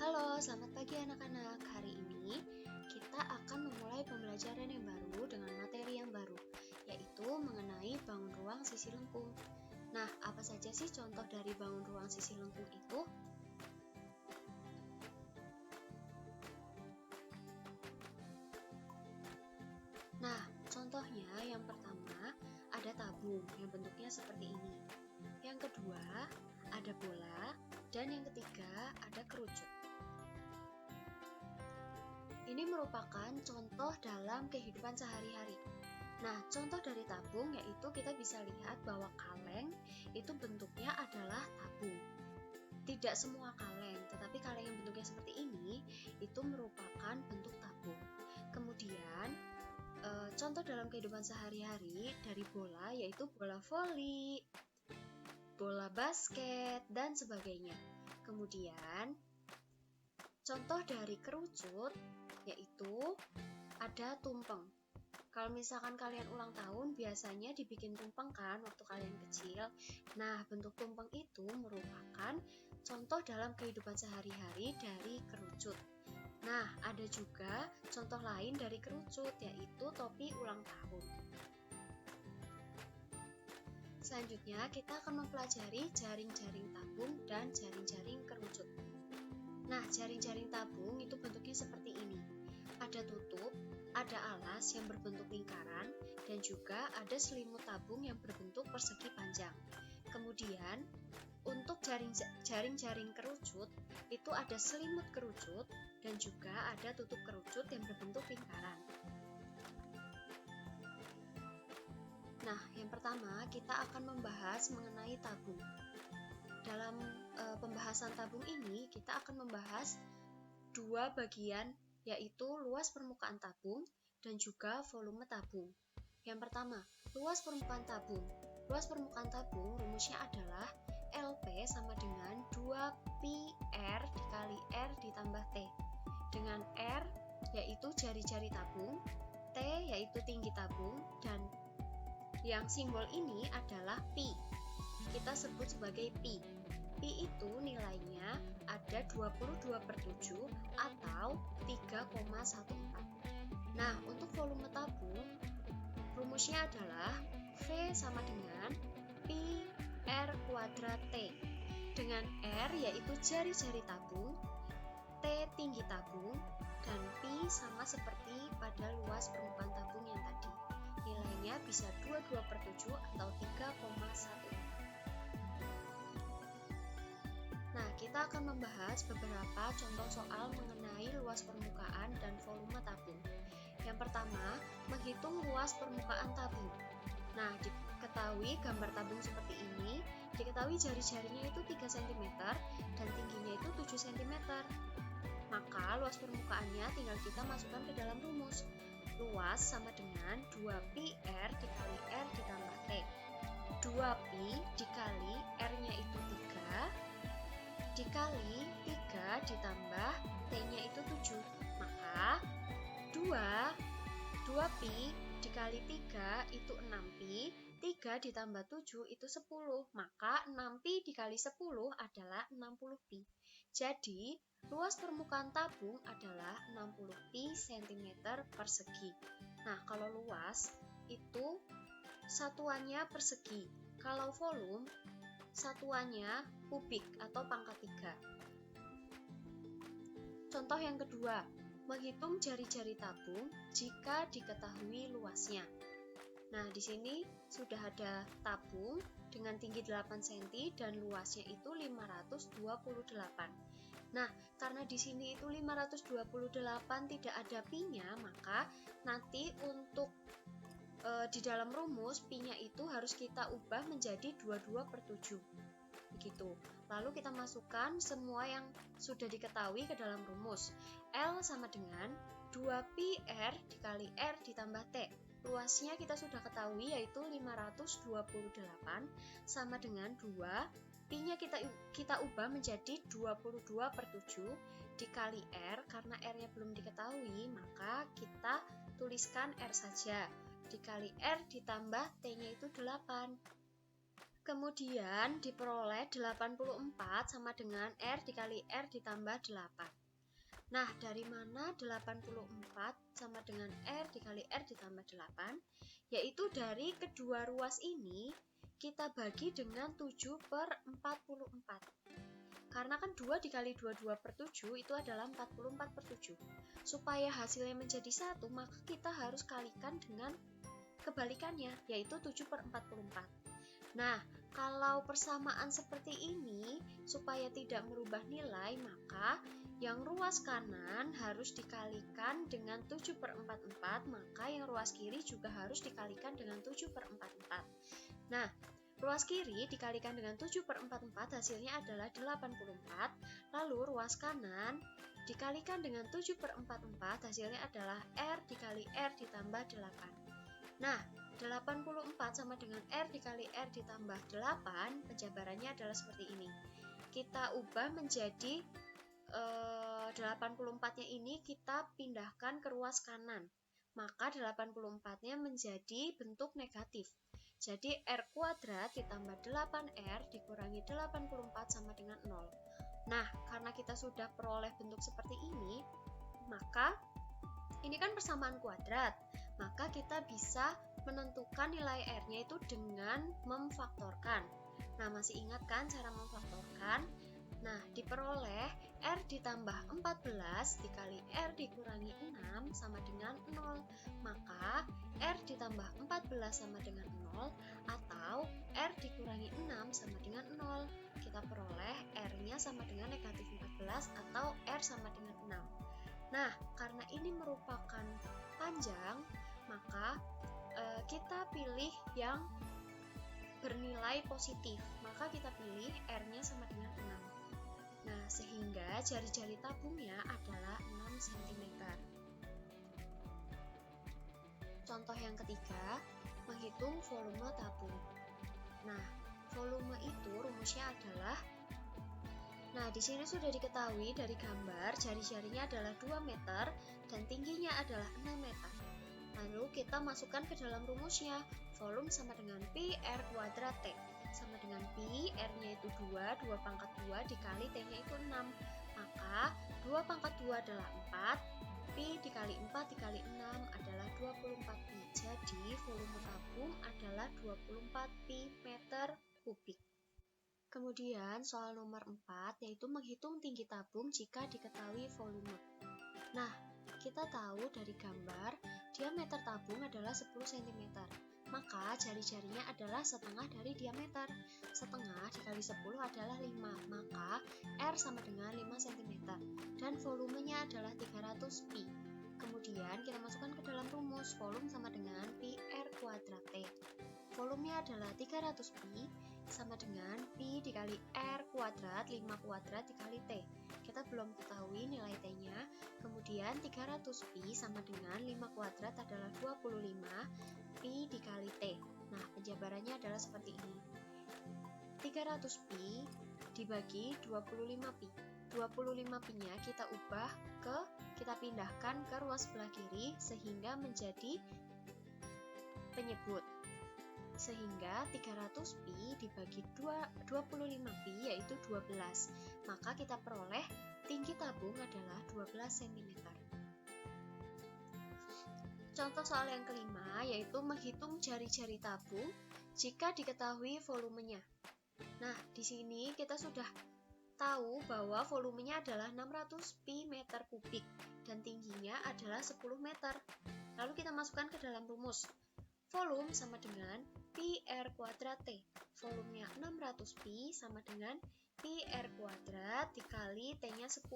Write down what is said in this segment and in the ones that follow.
Halo, selamat pagi anak-anak. Hari ini kita akan memulai pembelajaran yang baru dengan materi yang baru, yaitu mengenai bangun ruang sisi lengkung. Nah, apa saja sih contoh dari bangun ruang sisi lengkung itu? Nah, contohnya yang pertama ada tabung yang bentuknya seperti ini. Yang kedua ada bola, dan yang ketiga ada kerucut. Ini merupakan contoh dalam kehidupan sehari-hari. Nah, contoh dari tabung yaitu kita bisa lihat bahwa kaleng itu bentuknya adalah tabung. Tidak semua kaleng, tetapi kaleng yang bentuknya seperti ini itu merupakan bentuk tabung. Kemudian, contoh dalam kehidupan sehari-hari dari bola yaitu bola voli, bola basket, dan sebagainya. Kemudian, contoh dari kerucut yaitu ada tumpeng. Kalau misalkan kalian ulang tahun, biasanya dibikin tumpeng kan waktu kalian kecil. Nah, bentuk tumpeng itu merupakan contoh dalam kehidupan sehari-hari dari kerucut. Nah, ada juga contoh lain dari kerucut, yaitu topi ulang tahun. Selanjutnya, kita akan mempelajari jaring-jaring tabung dan jaring-jaring kerucut. Nah, jaring-jaring tabung itu bentuknya seperti ini. Ada tutup, ada alas yang berbentuk lingkaran, dan juga ada selimut tabung yang berbentuk persegi panjang. Kemudian, untuk jaring-jaring kerucut, itu ada selimut kerucut, dan juga ada tutup kerucut yang berbentuk lingkaran. Nah, yang pertama kita akan membahas mengenai tabung. Dalam pembahasan tabung ini, kita akan membahas dua bagian, yaitu luas permukaan tabung dan juga volume tabung. Yang pertama, luas permukaan tabung. Luas permukaan tabung rumusnya adalah LP sama dengan 2πr dikali R ditambah T. Dengan R yaitu jari-jari tabung, T yaitu tinggi tabung, dan yang simbol ini adalah pi. Kita sebut sebagai pi. Pi itu nilainya ada 22/7 atau 3,14. Nah, untuk volume tabung, rumusnya adalah V sama dengan pi R kuadrat T. Dengan R yaitu jari-jari tabung, T tinggi tabung, dan pi sama seperti pada luas permukaan tabung yang tadi. Nilainya bisa 22/7 atau 3,14. Nah, kita akan membahas beberapa contoh soal mengenai luas permukaan dan volume tabung. Yang pertama, menghitung luas permukaan tabung. Nah, diketahui gambar tabung seperti ini, diketahui jari-jarinya itu 3 cm dan tingginya itu 7 cm. Maka luas permukaannya tinggal kita masukkan ke dalam rumus. Luas sama dengan 2πr dikali R ditambah T. 2pi dikali R-nya itu 3, dikali 3 ditambah T-nya itu 7. Maka 2pi dikali 3 itu 6pi, 3 ditambah 7 itu 10. Maka 6pi dikali 10 adalah 60pi. Jadi, luas permukaan tabung adalah 60pi cm persegi. Nah, kalau luas itu satuannya persegi. Kalau volume satuannya kubik atau pangkat 3. Contoh yang kedua, menghitung jari-jari tabung jika diketahui luasnya. Nah, di sini sudah ada tabung dengan tinggi 8 cm dan luasnya itu 528. Nah, karena di sini itu 528 tidak ada pi-nya, maka nanti untuk di dalam rumus pi-nya itu harus kita ubah menjadi 22/7. Begitu. Lalu kita masukkan semua yang sudah diketahui ke dalam rumus. L sama dengan 2πr dikali R ditambah T. Luasnya kita sudah ketahui yaitu 528 sama dengan 2. Pi-nya kita ubah menjadi 22/7 dikali R. Karena R-nya belum diketahui, maka kita tuliskan R saja. Dikali R ditambah T-nya itu 8. Kemudian diperoleh 84 sama dengan R dikali R ditambah 8. Nah, dari mana 84 sama dengan R dikali R ditambah 8? Yaitu dari kedua ruas ini kita bagi dengan 7/44. Karena kan 2 dikali 22 per 7 itu adalah 44 per 7. Supaya hasilnya menjadi 1, maka kita harus kalikan dengan kebalikannya, yaitu 7/44. Nah, kalau persamaan seperti ini, supaya tidak merubah nilai, maka yang ruas kanan harus dikalikan dengan 7/44, maka yang ruas kiri juga harus dikalikan dengan 7/44. Nah, ruas kiri dikalikan dengan 7/44 hasilnya adalah 84, lalu ruas kanan dikalikan dengan 7/44 hasilnya adalah R dikali R ditambah 8. Nah, 84 sama dengan R dikali R ditambah 8, penjabarannya adalah seperti ini. Kita ubah menjadi 84-nya ini kita pindahkan ke ruas kanan. Maka 84-nya menjadi bentuk negatif. Jadi R kuadrat ditambah 8R dikurangi 84 sama dengan 0. Nah, karena kita sudah peroleh bentuk seperti ini, maka ini kan persamaan kuadrat. Maka kita bisa menentukan nilai R-nya itu dengan memfaktorkan. Nah, masih ingat kan cara memfaktorkan? Nah, diperoleh R ditambah 14 dikali R dikurangi 6 sama dengan 0. Maka R ditambah 14 sama dengan 0 atau R dikurangi 6 sama dengan 0. Kita peroleh R-nya sama dengan negatif 14 atau R sama dengan 6. Nah, karena ini merupakan panjang, maka kita pilih yang bernilai positif. Maka kita pilih R-nya sama dengan 6. Nah, sehingga jari-jari tabungnya adalah 6 cm. Contoh yang ketiga, menghitung volume tabung. Nah, volume itu rumusnya adalah, nah, di sini sudah diketahui dari gambar, jari-jarinya adalah 2 meter dan tingginya adalah 6 meter. Lalu kita masukkan ke dalam rumusnya, volume sama dengan Pi R kuadrat T. Sama dengan Pi, R-nya itu 2, 2 pangkat 2 dikali T-nya itu 6. Maka 2 pangkat 2 adalah 4, Pi dikali 4 dikali 6 adalah 24 Pi. Jadi volume tabung adalah 24 Pi meter kubik. Kemudian soal nomor 4 yaitu menghitung tinggi tabung jika diketahui volume. Nah, kita tahu dari gambar diameter tabung adalah 10 cm. Maka jari-jarinya adalah setengah dari diameter. Setengah dikali 10 adalah 5. Maka R sama dengan 5 cm. Dan volumenya adalah 300 Pi. Kemudian kita masukkan ke dalam rumus, volume sama dengan Pi R kuadrat T. Volumenya adalah 300 Pi sama dengan Pi dikali R kuadrat 5 kuadrat dikali T. Kita belum ketahui nilai T-nya. Kemudian 300 Pi sama dengan 5 kuadrat adalah 25 Pi dikali T. Nah, penjabarannya adalah seperti ini. 300 Pi dibagi 25 Pi. 25 Pi-nya kita kita pindahkan ke ruas sebelah kiri sehingga menjadi penyebut. Sehingga 300 Pi dibagi 25 Pi yaitu 12. Maka kita peroleh tinggi tabung adalah 12 cm. Contoh soal yang kelima yaitu menghitung jari-jari tabung jika diketahui volumenya. Nah, di sini kita sudah tahu bahwa volumenya adalah 600 Pi meter kubik dan tingginya adalah 10 meter. Lalu kita masukkan ke dalam rumus. Volume sama dengan Pi R kuadrat T. Volumenya 600 Pi sama dengan Pi R kuadrat dikali T-nya 10.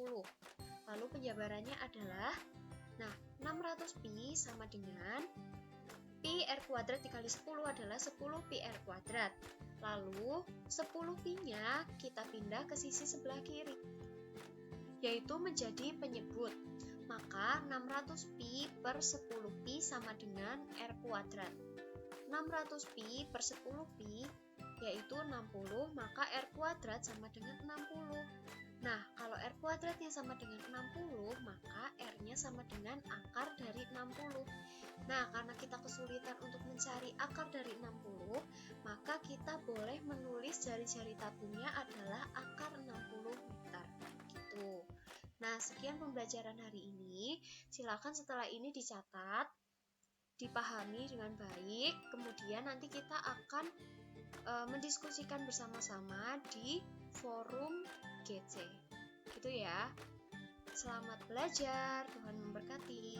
Lalu penjabarannya adalah, nah, 600 Pi sama dengan Pi R kuadrat dikali 10 adalah 10 Pi R kuadrat. Lalu 10 Pi-nya kita pindah ke sisi sebelah kiri, yaitu menjadi penyebut. Maka 600 Pi per 10 Pi sama dengan R kuadrat. 600 Pi per 10 Pi yaitu 60, maka R kuadrat sama dengan 60. Nah, kalau R kuadratnya sama dengan 60, maka R-nya sama dengan akar dari 60. Nah, karena kita kesulitan untuk mencari akar dari 60, maka kita boleh menulis jari-jari tabungnya adalah akar 60 meter. Gitu. Nah, sekian pembelajaran hari ini. Silakan setelah ini dicatat, dipahami dengan baik, kemudian nanti kita akan mendiskusikan bersama-sama di forum GC. Gitu ya. Selamat belajar, Tuhan memberkati.